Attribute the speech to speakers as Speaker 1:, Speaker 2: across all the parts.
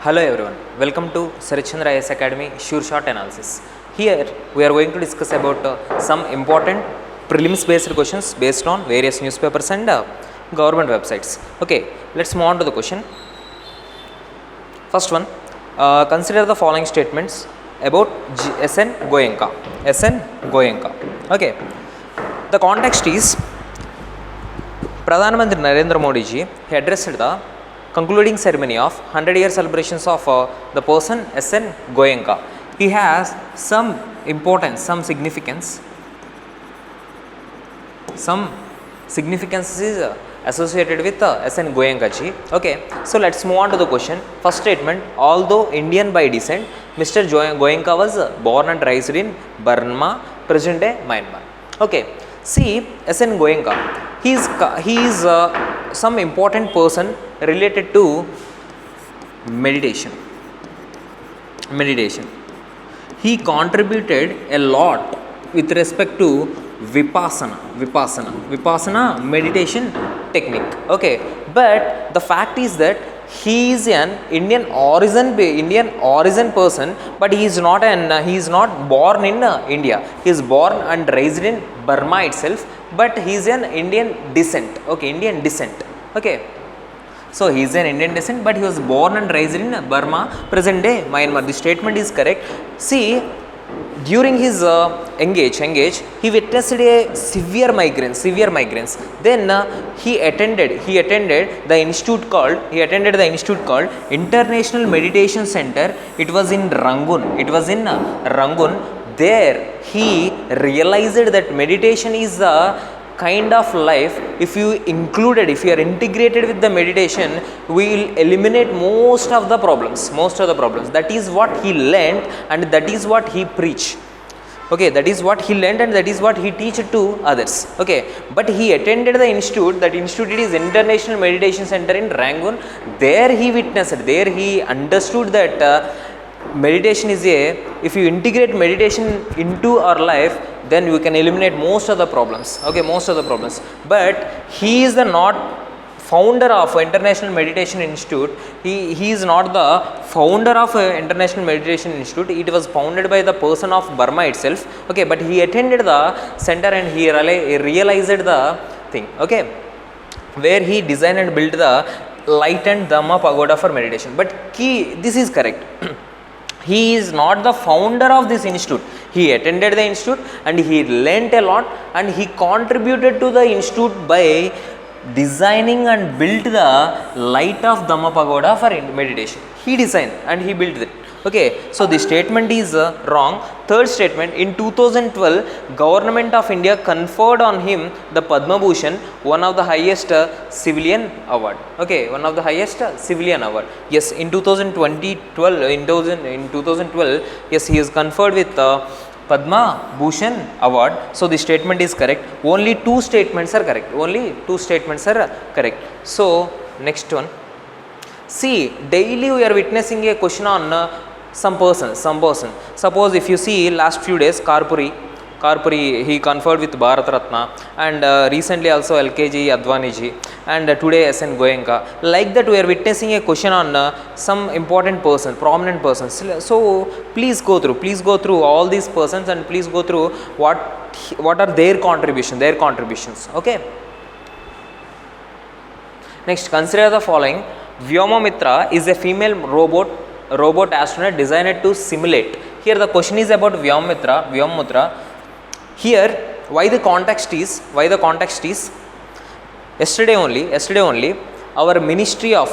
Speaker 1: Hello everyone, welcome to Sarichandra IAS Academy Sure Shot Analysis. Here we are going to discuss about some important prelims based questions based on various newspapers and government websites. Okay, let's move on to the question. First one, consider the following statements about SN Goenka. SN Goenka. Okay, the context is Pradhan Mantri Narendra Modi ji, he addressed the concluding ceremony of 100-year celebrations of the person SN Goenka. He has some importance, some significance is associated with SN Goenka ji. Okay, so let's move on to the question. First statement, although Indian by descent, Mr. Goenka was born and raised in Burma, present day Myanmar. Okay, see SN Goenka, he is some important person related to meditation. He contributed a lot with respect to vipassana meditation technique. Okay, but the fact is that he is an Indian origin person, but he is not born in India. He is born and raised in Burma itself, but he is an Indian descent. Okay, Indian descent. Okay, so he is an Indian descent, but he was born and raised in Burma, present day Myanmar. The statement is correct. See, during his engage, he witnessed a severe migraines. Then he attended the institute called International Meditation Center. It was in Rangoon. There he realized that meditation is a kind of life. If you are integrated with the meditation, we will eliminate most of the problems. That is what he learned and that is what he preached. Okay, that is what he learned and that is what he teach to others. Okay, but he attended the institute. That institute is International Meditation Center in Rangoon. There he witnessed, there he understood that meditation is if you integrate meditation into our life, then we can eliminate most of the problems. Okay, but he is not founder of International Meditation Institute. He is not the founder of International Meditation Institute. It was founded by the person of Burma itself. Okay, but he attended the center and he realized the thing. Okay, where he designed and built the light and Dhamma pagoda for meditation. But this is correct. He is not the founder of this institute. He attended the institute and he learnt a lot and he contributed to the institute by designing and built the light of Dhamma pagoda for meditation. He designed and he built it. Okay, so the statement is wrong. Third statement, in 2012, Government of India conferred on him the Padma Bhushan, one of the highest civilian award. Okay, one of the highest civilian award. Yes, in 2012, yes, he is conferred with Padma Bhushan award. So the statement is correct. Only two statements are correct. So next one. See, daily we are witnessing a question on some person. Suppose if you see last few days, Karpuri, he conferred with Bharat Ratna, and recently also LKG Advani ji, and today SN Goenka. Like that we are witnessing a question on some important person, prominent persons. So please go through all these persons and please go through what are their contributions. Okay. Next, consider the following. Vyomamitra is a female robot astronaut designed to simulate. Here the question is about Vyomamitra. Here, why the context is yesterday only our Ministry of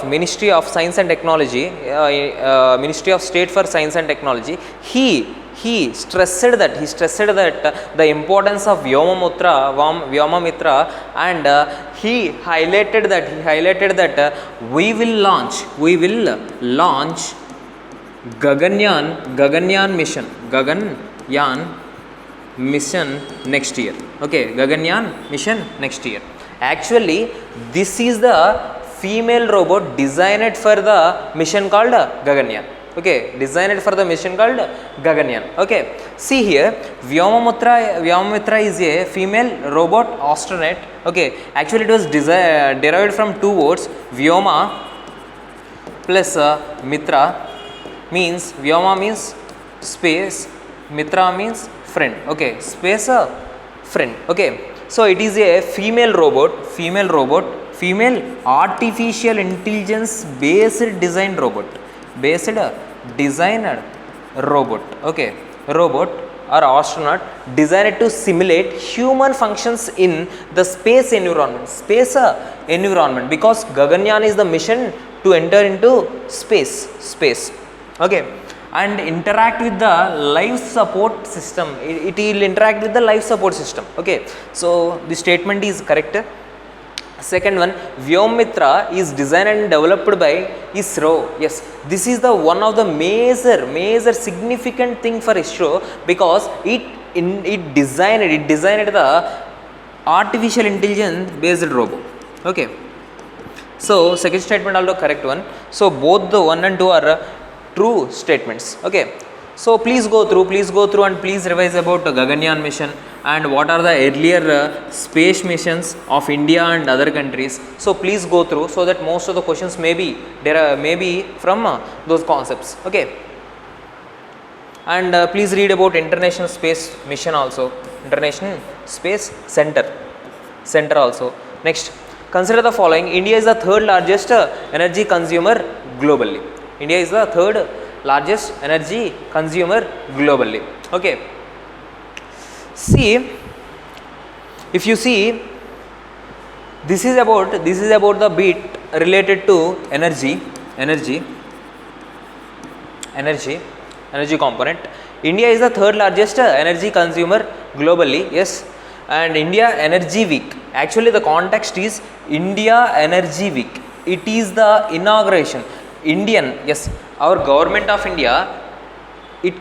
Speaker 1: Science and Technology, Ministry of State for Science and Technology, he stressed that the importance of Vyomamitra, and he highlighted that we will launch Gaganyaan mission next year. Okay, Gaganyaan mission next year. Actually, this is the female robot designed for the mission called Gaganyaan. Okay, designed for the mission called Gaganyaan. Okay, see here, Vyomamitra is a female robot astronaut. Okay, actually it was derived from two words, Vyoma plus Mitra means Vyoma means space, Mitra means friend. Okay, space friend. Okay, so it is a female artificial intelligence based designed robot. Okay, robot or astronaut designed to simulate human functions in the space environment, because Gaganyaan is the mission to enter into space. Okay, and interact with the life support system. It will interact with the life support system. Okay, so the statement is correct. Second one, Vyomitra is designed and developed by ISRO. Yes, this is the one of the major significant thing for ISRO, because it designed the artificial intelligence based robot. Okay, so second statement also correct one. So both the 1 and 2 are true statements. Okay, so please go through and please revise about Gaganyaan mission and what are the earlier space missions of India and other countries. So please go through, so that most of the questions may be from those concepts. Okay, and please read about International Space Mission also, International Space Center also. Next, consider the following. India is the third largest energy consumer globally. India is the third largest energy consumer globally. Okay, see, if you see, this is about the bit related to energy component. India is the third largest energy consumer globally. Yes, and India Energy Week, actually the context is India Energy Week. It is the inauguration. Our government of India, it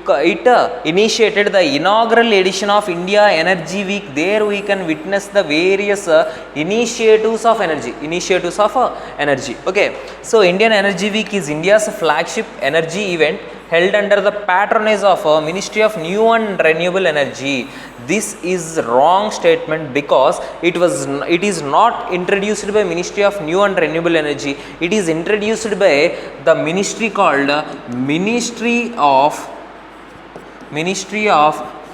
Speaker 1: initiated the inaugural edition of India Energy Week. There we can witness the various initiatives of energy. Okay, so Indian Energy Week is India's flagship energy event held under the patronage of Ministry of New and Renewable Energy. This is wrong statement, because it is not introduced by Ministry of New and Renewable Energy. It is introduced by the ministry called Ministry of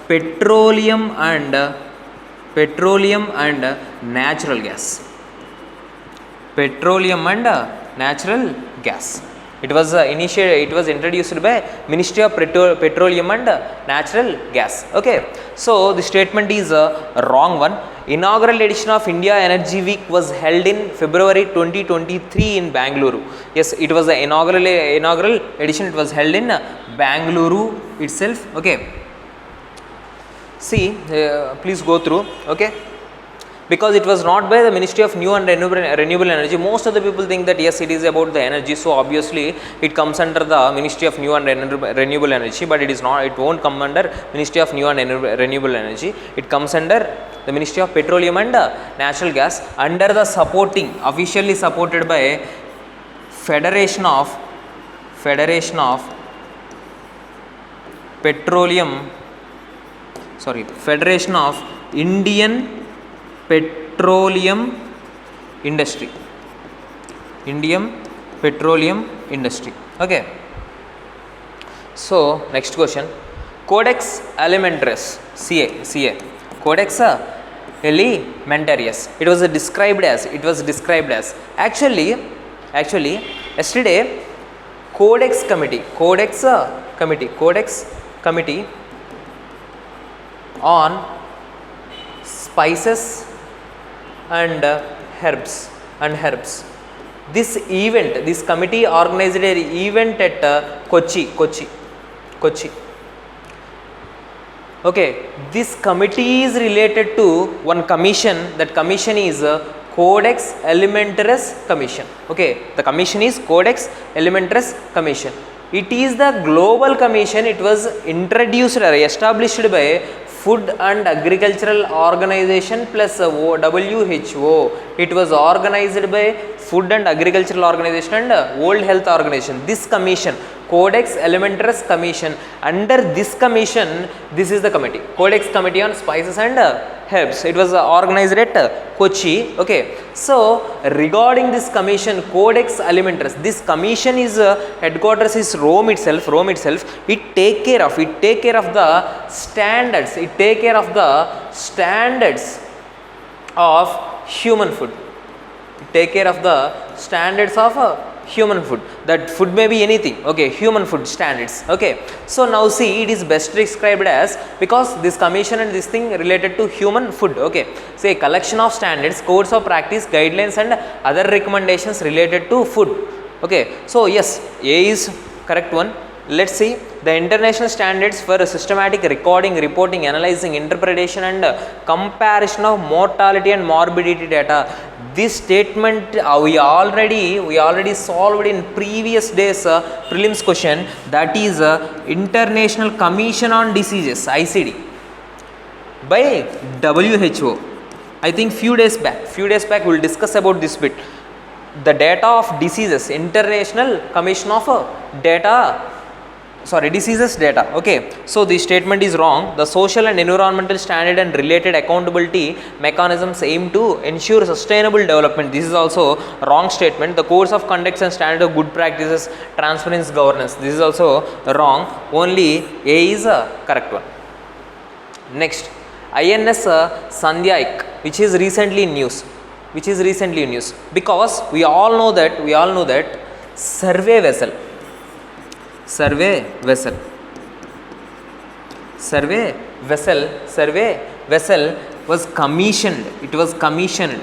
Speaker 1: Petroleum and Natural Gas. It was introduced by Ministry of Petroleum and Natural Gas. Okay, so the statement is a wrong one. Inaugural edition of India Energy Week was held in February 2023 in Bangalore. Yes, it was the inaugural edition. It was held in Bangalore itself. Okay, see, please go through. Okay, because it was not by the Ministry of New and Renewable Energy. Most of the people think that yes, it is about the energy, so obviously it comes under the Ministry of New and Renewable Energy, but it is not. It won't come under Ministry of New and Renewable Energy. It comes under the Ministry of Petroleum and Natural Gas, under the officially supported by Federation of Indian Petroleum Industry. Okay, so next question, Codex Alimentarius, CA Codex Alimentarius. It was described as actually yesterday Codex Committee on spices and herbs. This committee organized an event at Kochi. Okay, this committee is related to one commission. That commission is Codex Alimentarius Commission. Okay, the commission is Codex Alimentarius Commission. It is the global commission. It was established by Food and Agricultural Organization plus WHO. It was organized by Food and Agricultural Organization and World Health Organization. This commission, Codex Alimentarius Commission, under this commission, this is the committee, Codex Committee on Spices and helps. It was organized at Kochi. Okay, so regarding this commission, Codex Alimentarius, this commission is headquarters is Rome itself. It take care of the standards. Of human food. Take care of the standards of human food. That food may be anything. Okay, human food standards. Okay, so now see, it is best described as, because this commission and this thing related to human food. Okay, say so a collection of standards, codes of practice, guidelines and other recommendations related to food. Okay, so yes, A is correct one. Let's see the international standards for systematic recording, reporting, analyzing, interpretation and comparison of mortality and morbidity data. This statement we already solved in previous days prelims question, that is International Commission on Diseases, ICD, by WHO. I think few days back we will discuss about this bit, the data of diseases, International Commission of diseases data. Okay, so this statement is wrong. The social and environmental standard and related accountability mechanisms aim to ensure sustainable development. This is also wrong statement. The codes of conduct and standard of good practices, transparency, governance. This is also wrong. Only A is a correct one. Next, INS Sandhyak, which is recently in news. Because we all know that survey vessel was commissioned. It was commissioned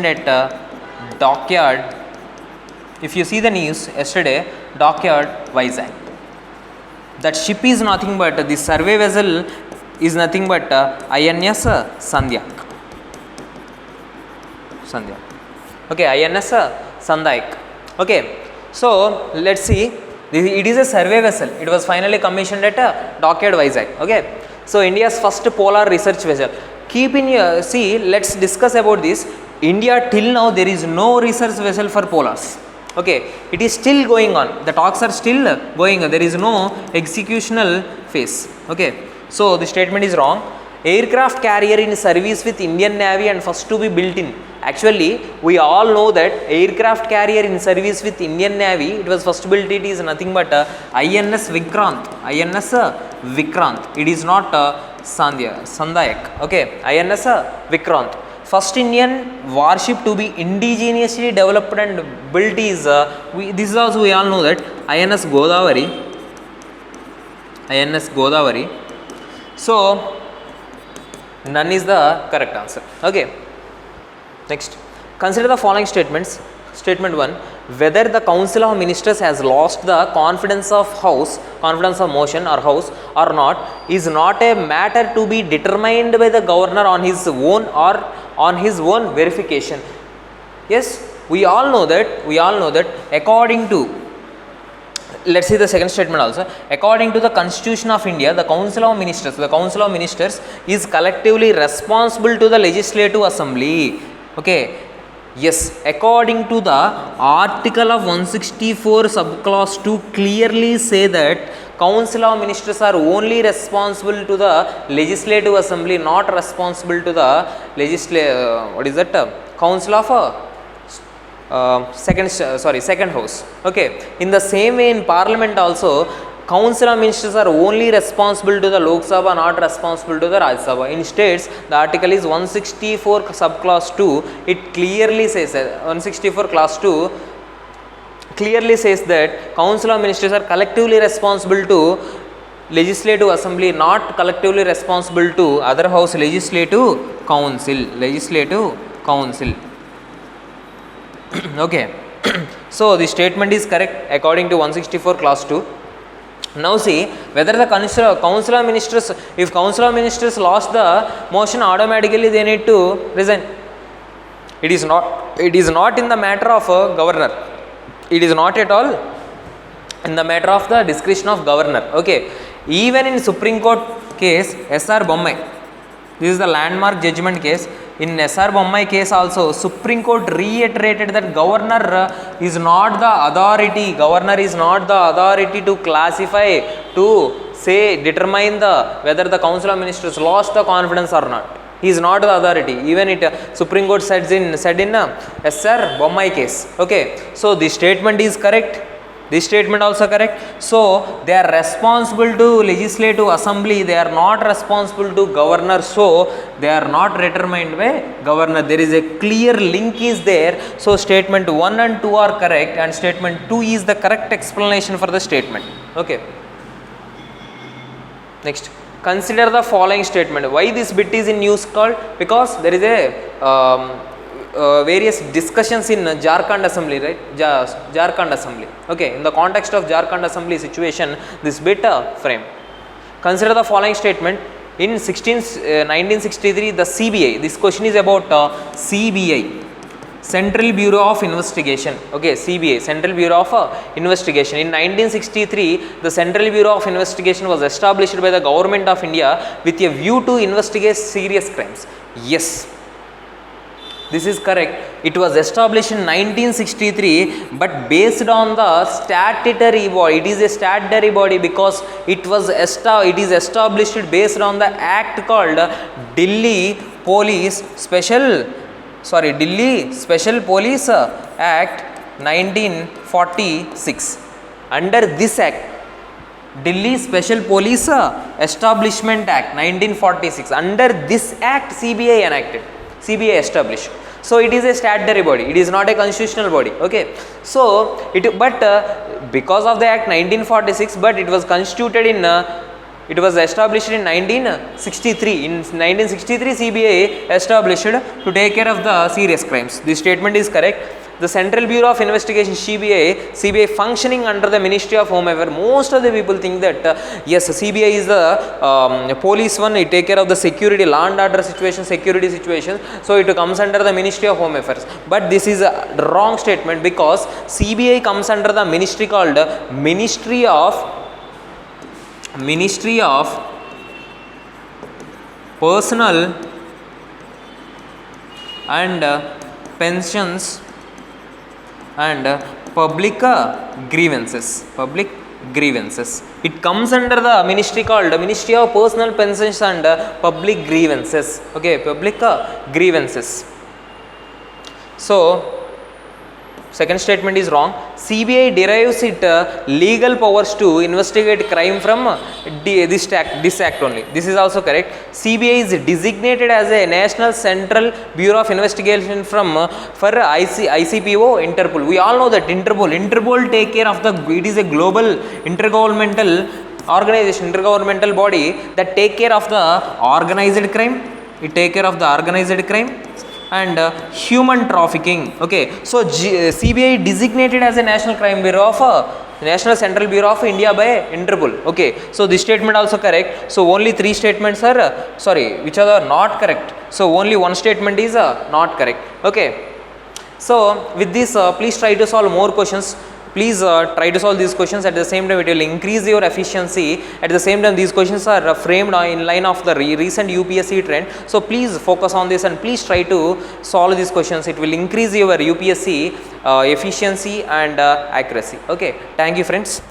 Speaker 1: at dockyard. If you see the news yesterday, dockyard Vizag. That ship is nothing but, the survey vessel is nothing but INS Sandhyak. Okay, INS Sandhyak. Okay. So let's see, it is a survey vessel. It was finally commissioned at dockyard Vizag. Okay, so India's first polar research vessel. Let's discuss about this. India till now there is no research vessel for polars. Okay, it is still going on. The talks are still going on. There is no executional phase. Okay, so the statement is wrong. Aircraft carrier in service with Indian Navy and first to be built in. Actually, we all know that aircraft carrier in service with Indian Navy, it was first built, it is nothing but INS Vikrant. It is not Sandhyak. Okay, INS Vikrant. First Indian warship to be indigenously developed and built is, this is also we all know that, INS Godavari. So, none is the correct answer. Okay. Next, consider the following statements. Statement 1, whether the Council of Ministers has lost the confidence of motion or House or not is not a matter to be determined by the Governor on his own or on his own verification. Yes, we all know that according to, let's see the second statement also. According to the Constitution of India, the Council of Ministers is collectively responsible to the Legislative Assembly. Okay, yes, according to the article of 164 subclause 2 clearly say that Council of Ministers are only responsible to the Legislative Assembly, not responsible to the Council of second house. Okay, in the same way in Parliament also, Council of Ministers are only responsible to the Lok Sabha, not responsible to the Rajya Sabha. In states, the article is 164 subclause 2. It clearly says 164 clause 2 clearly says that Council of Ministers are collectively responsible to Legislative Assembly, not collectively responsible to other house, Legislative Council. Okay. So the statement is correct according to 164 clause 2. Now see whether the Council of Ministers, if Council of Ministers lost the motion, automatically they need to resign. It is not in the matter of a governor. It is not at all in the matter of the discretion of governor. Okay, even in Supreme Court case SR Bommai, this is the landmark judgment case. In SR Bommai case also, Supreme Court reiterated that governor is not the authority to classify, to say determine the whether the council of ministers lost the confidence or not. He is not the authority. Even it Supreme Court said in SR Bommai case. Okay, so this statement is correct. This statement also correct. So they are responsible to legislative assembly. They are not responsible to governor. So they are not determined by governor. There is a clear link is there. So statement 1 and 2 are correct, and statement 2 is the correct explanation for the statement. Okay. Next, consider the following statement. Why this bit is in news called? Because there is a various discussions in Jharkhand assembly, right? Jharkhand assembly. Okay, in the context of Jharkhand assembly situation, this bit frame. Consider the following statement. In 1963, the CBI, this question is about CBI, Central Bureau of Investigation. Okay, CBI, Central Bureau of Investigation. In 1963, the Central Bureau of Investigation was established by the government of India with a view to investigate serious crimes. Yes, this is correct. It was established in 1963, but based on the statutory body. It is a statutory body because it is established based on the act called Delhi Special Police Act 1946. Under this act, Delhi Special Police Establishment Act 1946. Under this act, CBI enacted. CBI established. So it is a statutory body. It is not a constitutional body. Okay. So because of the act 1946, but it was constituted in. It was established in 1963. In 1963, CBI established to take care of the serious crimes. This statement is correct. The Central Bureau of Investigation, CBI functioning under the Ministry of Home Affairs. Most of the people think that yes, CBI is the police one. It take care of the security, law and order situation, security situations. So it comes under the Ministry of Home Affairs. But this is a wrong statement because CBI comes under the ministry called Ministry of Personnel and Pensions and Public Grievances. It comes under the ministry called Ministry of Personnel, Pensions and Public Grievances. Okay, Public Grievances. So second statement is wrong. CBI derives its legal powers to investigate crime from this act only. This is also correct. CBI is designated as a National Central Bureau of Investigation for ICPO, Interpol. We all know that Interpol take care of it is a global intergovernmental organization, intergovernmental body that take care of the organized crime. It take care of the organized crime and human trafficking. Okay, so CBI designated as a National Crime Bureau of National Central Bureau of India by Interpol. Okay, so this statement also correct. So only 3 statements are which are not correct. So only one statement is not correct. Okay, so with this please try to solve more questions. Please try to solve these questions. At the same time, it will increase your efficiency. At the same time, these questions are framed in line of the recent UPSC trend. So please focus on this and please try to solve these questions. It will increase your UPSC efficiency and accuracy. Okay, thank you friends.